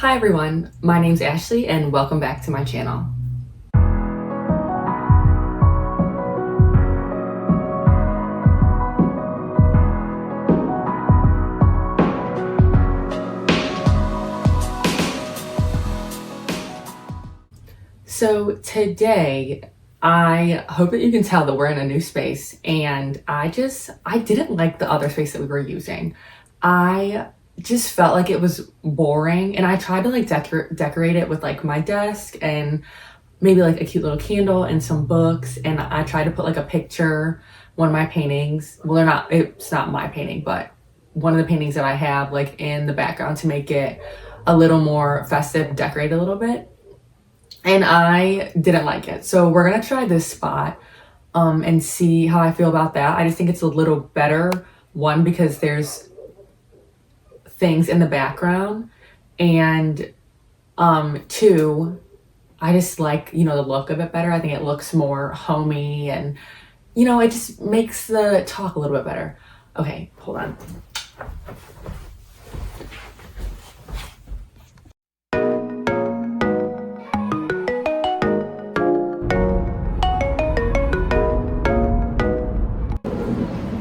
Hi everyone, my name's Ashley and welcome back to my channel. So today, I hope that you can tell that we're in a new space and I didn't like the other space that we were using. I just felt like it was boring and I tried to like decorate it with like my desk and maybe like a cute little candle and some books, and I tried to put like a picture, one of my paintings. Well, it's not my painting, but one of the paintings that I have like in the background to make it a little more festive, decorate a little bit. And I didn't like it. So we're gonna try this spot and see how I feel about that. I just think it's a little better, one, because there's things in the background, and two, I just like, the look of it better. I think it looks more homey and, it just makes the talk a little bit better. Okay, hold on.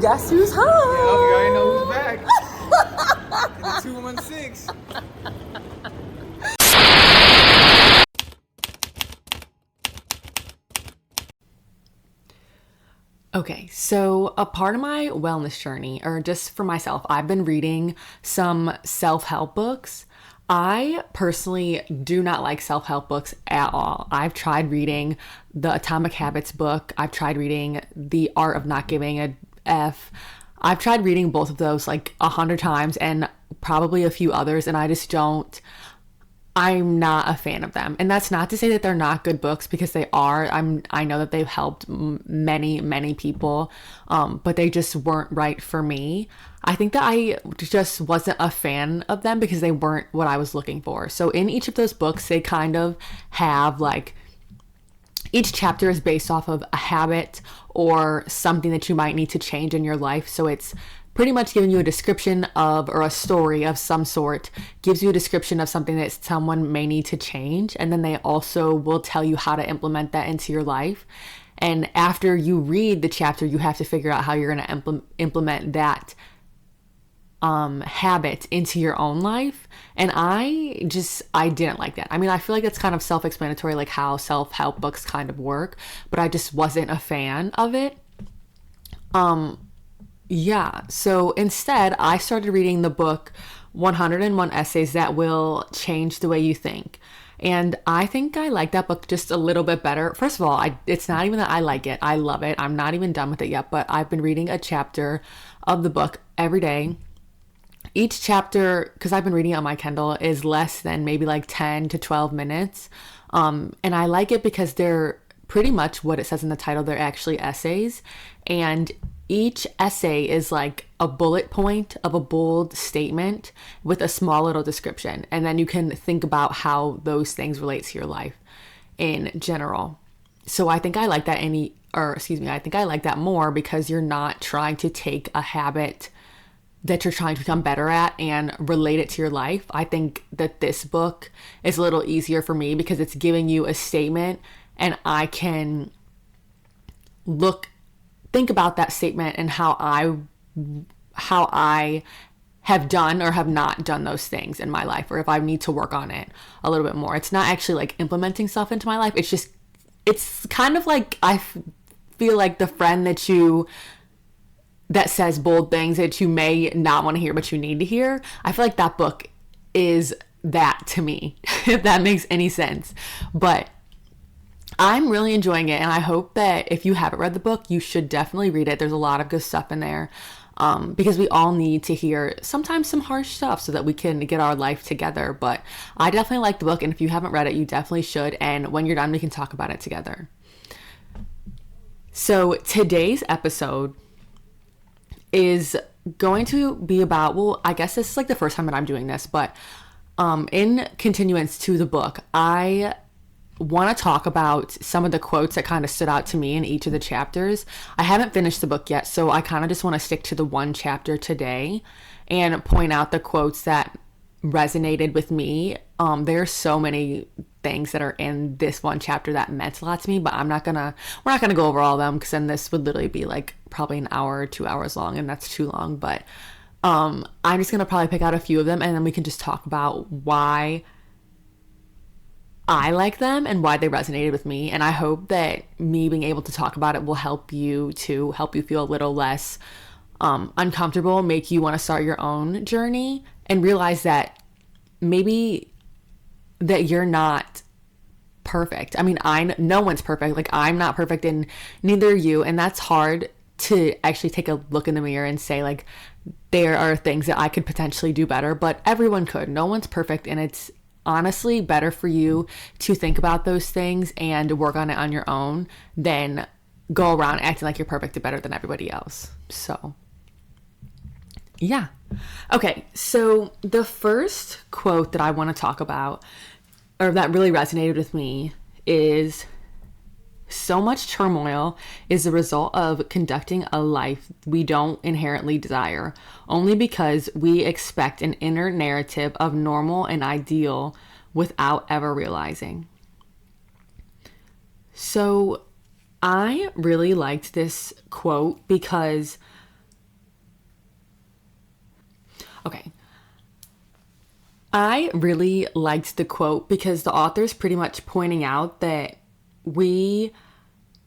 Guess who's home? Yeah, we already know who's back. In the 216. Okay, so a part of my wellness journey, or just for myself, I've been reading some self-help books. I personally do not like self-help books at all. I've tried reading the Atomic Habits book. I've tried reading The Art of Not Giving a F. I've tried reading both of those like 100 times and probably a few others, and I just don't. I'm not a fan of them. And that's not to say that they're not good books, because they are. I know that they've helped many people, but they just weren't right for me. I think that I just wasn't a fan of them because they weren't what I was looking for. So in each of those books, they kind of have like, each chapter is based off of a habit or something that you might need to change in your life. So it's pretty much giving you a description of, or a story of some sort, gives you a description of something that someone may need to change. And then they also will tell you how to implement that into your life. And after you read the chapter, you have to figure out how you're going to implement that habit into your own life. And I didn't like that. I mean, I feel like it's kind of self-explanatory, like how self-help books kind of work, but I just wasn't a fan of it. Yeah, so instead, I started reading the book 101 Essays That Will Change the Way You Think. And I think I like that book just a little bit better. First of all, it's not even that I like it. I love it. I'm not even done with it yet, but I've been reading a chapter of the book every day. Each chapter, because I've been reading it on my Kindle, is less than maybe like 10 to 12 minutes. And I like it because they're pretty much what it says in the title. They're actually essays. And each essay is like a bullet point of a bold statement with a small little description. And then you can think about how those things relate to your life in general. So I think I like that I think I like that more because you're not trying to take a habit that you're trying to become better at and relate it to your life. I think that this book is a little easier for me because it's giving you a statement and I can think about that statement and how I have done or have not done those things in my life, or if I need to work on it a little bit more. It's not actually like implementing stuff into my life. It's kind of like, I feel like the friend that says bold things that you may not want to hear, but you need to hear. I feel like that book is that to me, if that makes any sense. But I'm really enjoying it, and I hope that if you haven't read the book, you should definitely read it. There's a lot of good stuff in there, because we all need to hear sometimes some harsh stuff so that we can get our life together. But I definitely like the book, and if you haven't read it, you definitely should. And when you're done, we can talk about it together. So today's episode is going to be about, well, I guess this is like the first time that I'm doing this, but in continuance to the book, I want to talk about some of the quotes that kind of stood out to me in each of the chapters. I haven't finished the book yet, so I kind of just want to stick to the one chapter today and point out the quotes that resonated with me. There's so many things that are in this one chapter that meant a lot to me, but we're not gonna go over all of them, because then this would literally be like probably an hour or 2 hours long, and that's too long. But I'm just gonna probably pick out a few of them, and then we can just talk about why I like them and why they resonated with me. And I hope that me being able to talk about it will help you feel a little less uncomfortable, make you want to start your own journey, and realize that maybe that you're not perfect. I mean, no one's perfect. Like, I'm not perfect, and neither are you. And that's hard to actually take a look in the mirror and say, like, there are things that I could potentially do better, but everyone could. No one's perfect, and it's honestly better for you to think about those things and work on it on your own than go around acting like you're perfect and better than everybody else. So, yeah. Okay, so the first quote that I want to talk about, or that really resonated with me, is: so much turmoil is the result of conducting a life we don't inherently desire, only because we expect an inner narrative of normal and ideal without ever realizing. So I really liked this quote because, I really liked the quote because the author's pretty much pointing out that we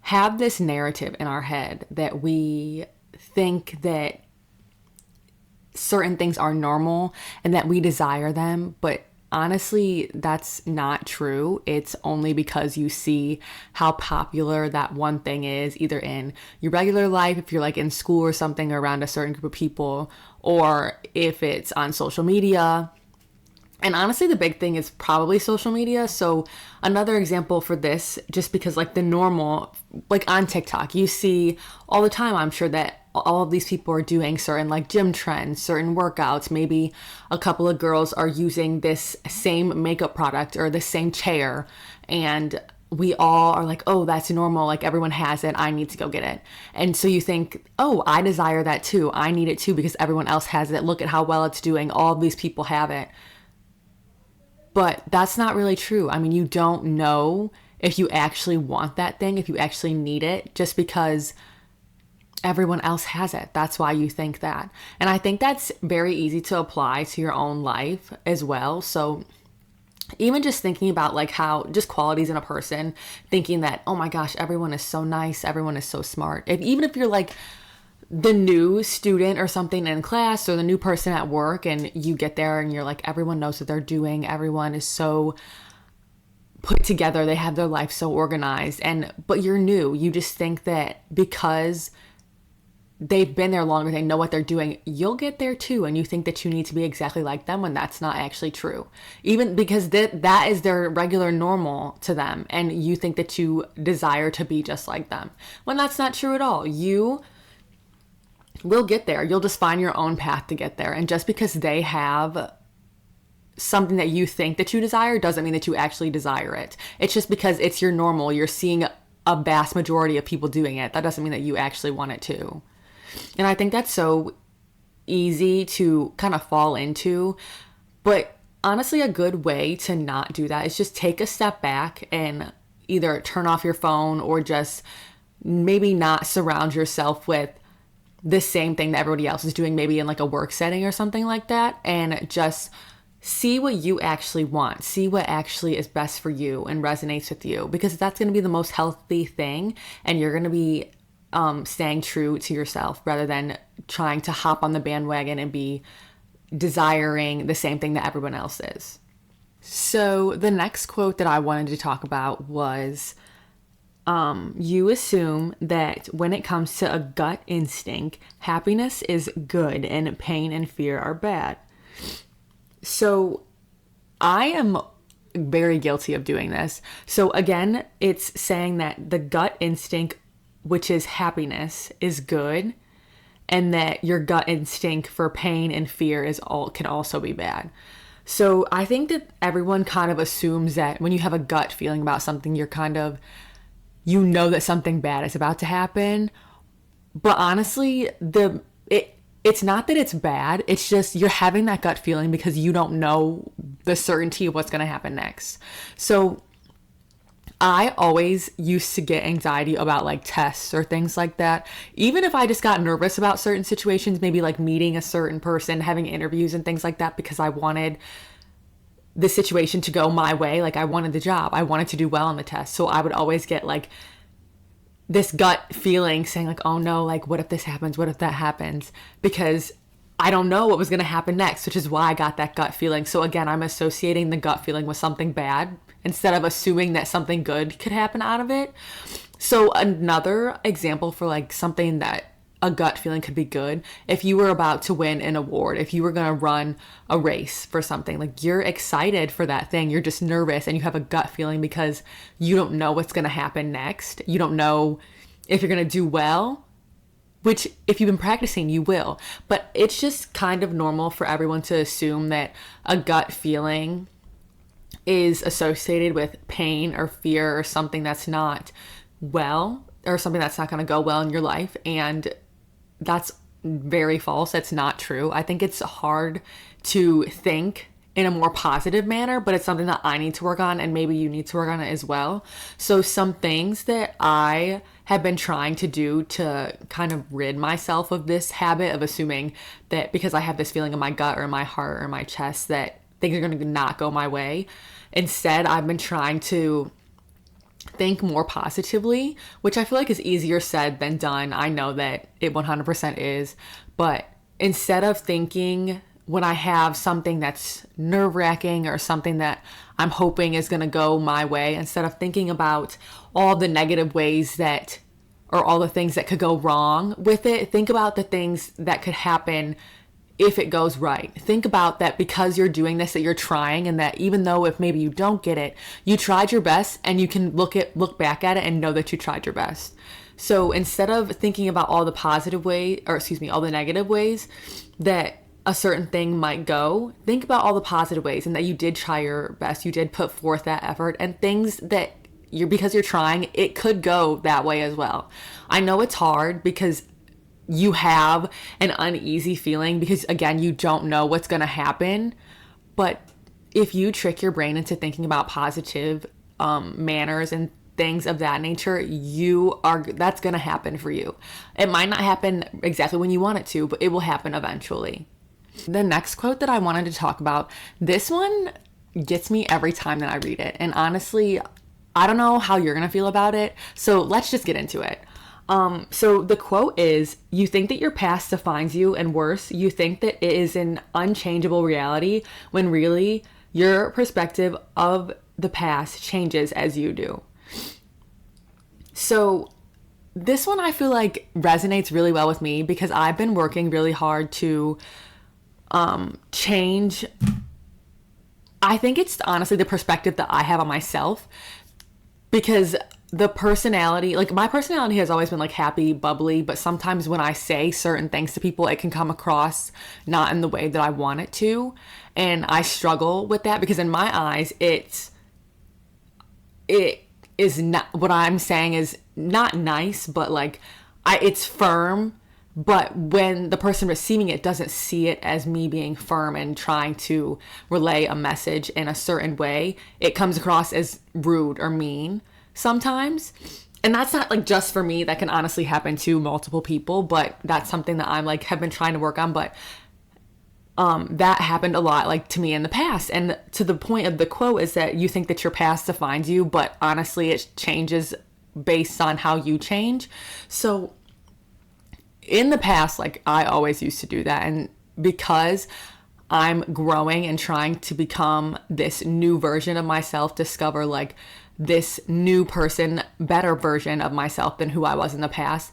have this narrative in our head that we think that certain things are normal and that we desire them, but honestly, that's not true. It's only because you see how popular that one thing is, either in your regular life, if you're like in school or something, around a certain group of people, or if it's on social media. And honestly, the big thing is probably social media. So another example for this, just because like the normal, like on TikTok, you see all the time, I'm sure, that all of these people are doing certain like gym trends, certain workouts. Maybe a couple of girls are using this same makeup product or the same chair, and we all are like, oh, that's normal. Like, everyone has it. I need to go get it. And so you think, oh, I desire that too. I need it too because everyone else has it. Look at how well it's doing. All of these people have it. But that's not really true. I mean, you don't know if you actually want that thing, if you actually need it, just because everyone else has it. That's why you think that. And I think that's very easy to apply to your own life as well. So even just thinking about like how just qualities in a person, thinking that, oh my gosh, everyone is so nice, everyone is so smart. Even if you're like the new student or something in class, or the new person at work, and you get there and you're like, everyone knows what they're doing, everyone is so put together, they have their life so organized, but you're new. You just think that because they've been there longer, they know what they're doing, you'll get there too, and you think that you need to be exactly like them when that's not actually true, even because that is their regular normal to them, and you think that you desire to be just like them, when that's not true at all. You will get there. You'll just find your own path to get there. And just because they have something that you think that you desire doesn't mean that you actually desire it. It's just because it's your normal. You're seeing a vast majority of people doing it. That doesn't mean that you actually want it too. And I think that's so easy to kind of fall into. But honestly, a good way to not do that is just take a step back and either turn off your phone, or just maybe not surround yourself with the same thing that everybody else is doing, maybe in like a work setting or something like that, and just see what you actually want. See what actually is best for you and resonates with you, because that's going to be the most healthy thing, and you're going to be staying true to yourself rather than trying to hop on the bandwagon and be desiring the same thing that everyone else is. So the next quote that I wanted to talk about was, you assume that when it comes to a gut instinct, happiness is good and pain and fear are bad. So I am very guilty of doing this. So again, it's saying that the gut instinct, which is happiness, is good, and that your gut instinct for pain and fear can also be bad. So I think that everyone kind of assumes that when you have a gut feeling about something, you know that something bad is about to happen. But honestly, it's not that it's bad. It's just you're having that gut feeling because you don't know the certainty of what's going to happen next. So I always used to get anxiety about like tests or things like that. Even if I just got nervous about certain situations, maybe like meeting a certain person, having interviews and things like that, because I wanted the situation to go my way. Like I wanted the job. I wanted to do well on the test. So I would always get like this gut feeling saying like, oh no, like what if this happens? What if that happens? Because I don't know what was going to happen next, which is why I got that gut feeling. So again, I'm associating the gut feeling with something bad instead of assuming that something good could happen out of it. So another example for like something that a gut feeling could be good, if you were about to win an award, if you were going to run a race for something, like you're excited for that thing, you're just nervous and you have a gut feeling because you don't know what's going to happen next. You don't know if you're going to do well, which if you've been practicing, you will. But it's just kind of normal for everyone to assume that a gut feeling is associated with pain or fear or something that's not well, or something that's not going to go well in your life. And that's very false. That's not true. I think it's hard to think in a more positive manner, but it's something that I need to work on, and maybe you need to work on it as well. So some things that I have been trying to do to kind of rid myself of this habit of assuming that because I have this feeling in my gut or in my heart or my chest that things are going to not go my way. Instead, I've been trying to think more positively, which I feel like is easier said than done. I know that it 100% is, but instead of thinking when I have something that's nerve-wracking or something that I'm hoping is going to go my way, instead of thinking about all the negative ways that, or all the things that could go wrong with it, think about the things that could happen if it goes right. Think about that because you're doing this, that you're trying, and that even though if maybe you don't get it, you tried your best, and you can look back at it and know that you tried your best. So instead of thinking about all the positive way, or excuse me, all the negative ways that a certain thing might go, think about all the positive ways and that you did try your best, you did put forth that effort, and things that because you're trying, it could go that way as well. I know it's hard because you have an uneasy feeling because again, you don't know what's going to happen. But if you trick your brain into thinking about positive manners and things of that nature, that's going to happen for you. It might not happen exactly when you want it to, but it will happen eventually. The next quote that I wanted to talk about, this one gets me every time that I read it. And honestly, I don't know how you're going to feel about it. So let's just get into it. So the quote is, you think that your past defines you, and worse, you think that it is an unchangeable reality when really your perspective of the past changes as you do. So this one I feel like resonates really well with me because I've been working really hard to change. I think it's honestly the perspective that I have on myself, because the personality, like my personality has always been like happy, bubbly, but sometimes when I say certain things to people, it can come across not in the way that I want it to. And I struggle with that because in my eyes, it is not, what I'm saying is not nice, but like it's firm. But when the person receiving it doesn't see it as me being firm and trying to relay a message in a certain way, it comes across as rude or mean sometimes. And that's not like just for me. That can honestly happen to multiple people, but that's something that I'm like have been trying to work on. But that happened a lot like to me in the past. And to the point of the quote is that you think that your past defines you, but honestly it changes based on how you change. So in the past, like I always used to do that. And because I'm growing and trying to become this new version of myself, discover like this new person, better version of myself than who I was in the past,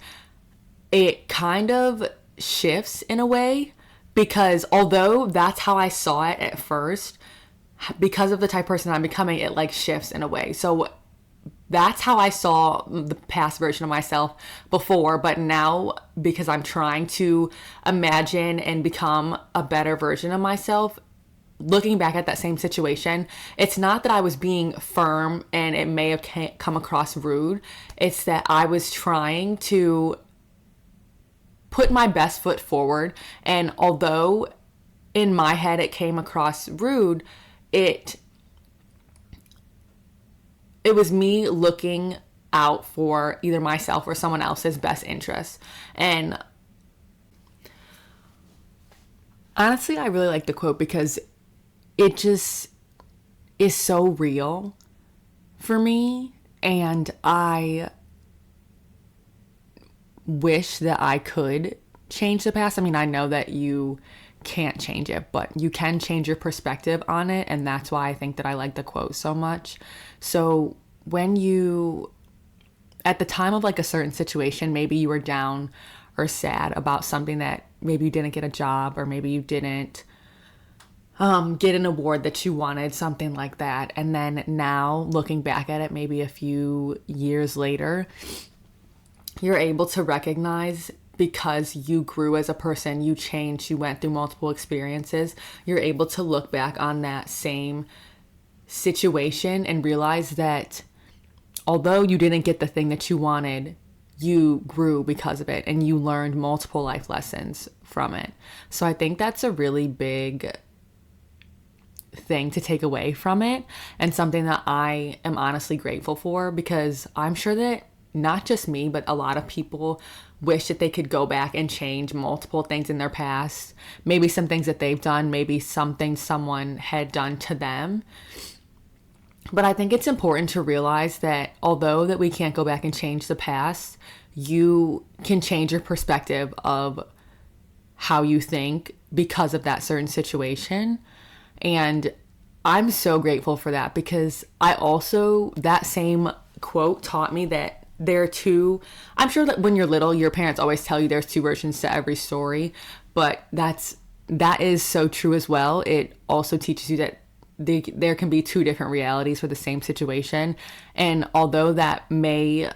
it kind of shifts in a way, because although that's how I saw it at first, because of the type of person I'm becoming, it like shifts in a way. So that's how I saw the past version of myself before, but now because I'm trying to imagine and become a better version of myself, looking back at that same situation, it's not that I was being firm and it may have come across rude. It's that I was trying to put my best foot forward. And although in my head it came across rude, it was me looking out for either myself or someone else's best interest. And honestly, I really like the quote because it just is so real for me. And I wish that I could change the past. I mean, I know that you can't change it, but you can change your perspective on it. And that's why I think that I like the quote so much. So when you, at the time of like a certain situation, maybe you were down or sad about something, that maybe you didn't get a job, or maybe you didn't get an award that you wanted, something like that. And then now looking back at it, maybe a few years later, you're able to recognize, because you grew as a person, you changed, you went through multiple experiences, you're able to look back on that same situation and realize that although you didn't get the thing that you wanted, you grew because of it and you learned multiple life lessons from it. So I think that's a really big thing to take away from it, and something that I am honestly grateful for, because I'm sure that not just me, but a lot of people wish that they could go back and change multiple things in their past. Maybe some things that they've done, maybe something someone had done to them. But I think it's important to realize that although that we can't go back and change the past, you can change your perspective of how you think because of that certain situation. And I'm so grateful for that, because that same quote taught me that I'm sure that when you're little, your parents always tell you there's two versions to every story, but that is so true as well. It also teaches you that there can be two different realities for the same situation. And although that may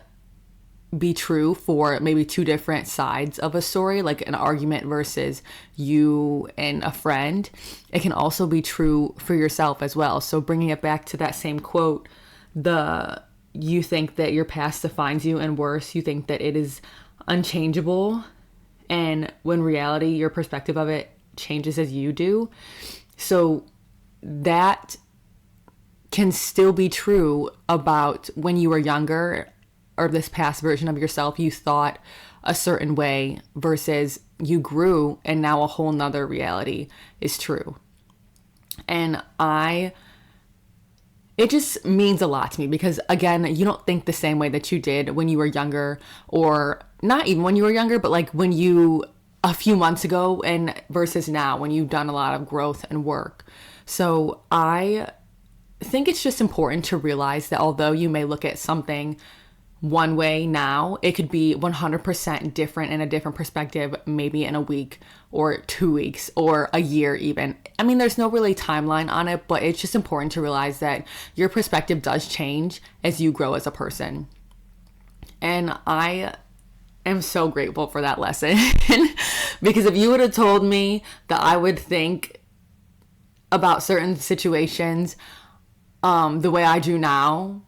be true for maybe two different sides of a story, like an argument versus you and a friend, it can also be true for yourself as well. So bringing it back to that same quote, you think that your past defines you, and worse, you think that it is unchangeable, and when reality, your perspective of it changes as you do. So that can still be true about when you were younger, or this past version of yourself, you thought a certain way versus you grew and now a whole nother reality is true. And it just means a lot to me, because again, you don't think the same way that you did when you were younger, or not even when you were younger, but like a few months ago and versus now, when you've done a lot of growth and work. So I think it's just important to realize that although you may look at something one way now, it could be 100% different in a different perspective, maybe in a week or 2 weeks or a year even. I mean, there's no really timeline on it, but it's just important to realize that your perspective does change as you grow as a person. And I am so grateful for that lesson because if you would have told me that I would think about certain situations the way I do now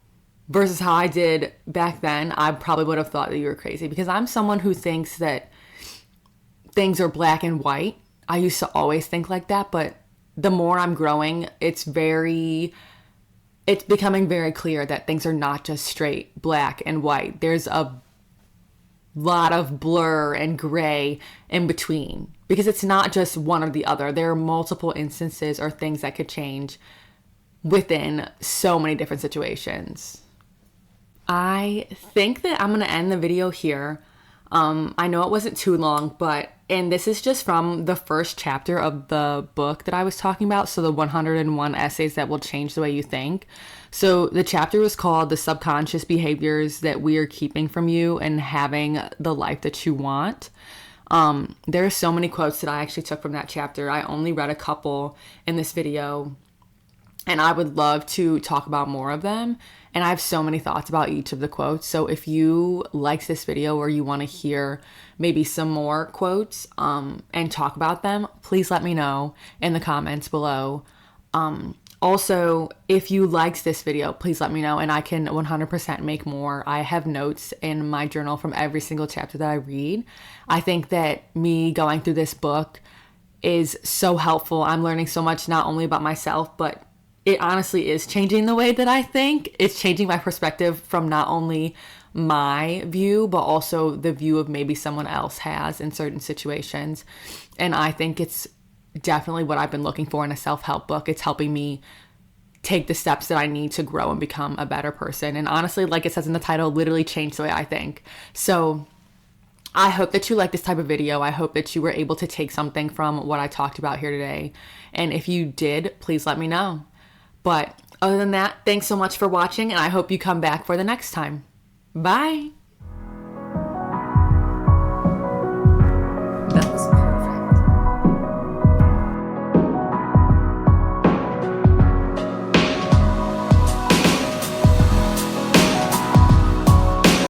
versus how I did back then, I probably would have thought that you were crazy, because I'm someone who thinks that things are black and white. I used to always think like that, but the more I'm growing, it's becoming very clear that things are not just straight black and white. There's a lot of blur and gray in between, because it's not just one or the other. There are multiple instances or things that could change within so many different situations. I think that I'm going to end the video here. I know it wasn't too long, and this is just from the first chapter of the book that I was talking about. So the 101 essays that will change the way you think. So the chapter was called The Subconscious Behaviors That We Are Keeping From You and Having the Life That You Want. There are so many quotes that I actually took from that chapter. I only read a couple in this video, and I would love to talk about more of them. And I have so many thoughts about each of the quotes. So if you liked this video or you want to hear maybe some more quotes and talk about them, please let me know in the comments below. Also, if you liked this video, please let me know and I can 100% make more. I have notes in my journal from every single chapter that I read. I think that me going through this book is so helpful. I'm learning so much, not only about myself, but it honestly is changing the way that I think. It's changing my perspective from not only my view, but also the view of maybe someone else has in certain situations. And I think it's definitely what I've been looking for in a self-help book. It's helping me take the steps that I need to grow and become a better person. And honestly, like it says in the title, literally change the way I think. So I hope that you like this type of video. I hope that you were able to take something from what I talked about here today. And if you did, please let me know. But other than that, thanks so much for watching, and I hope you come back for the next time. Bye.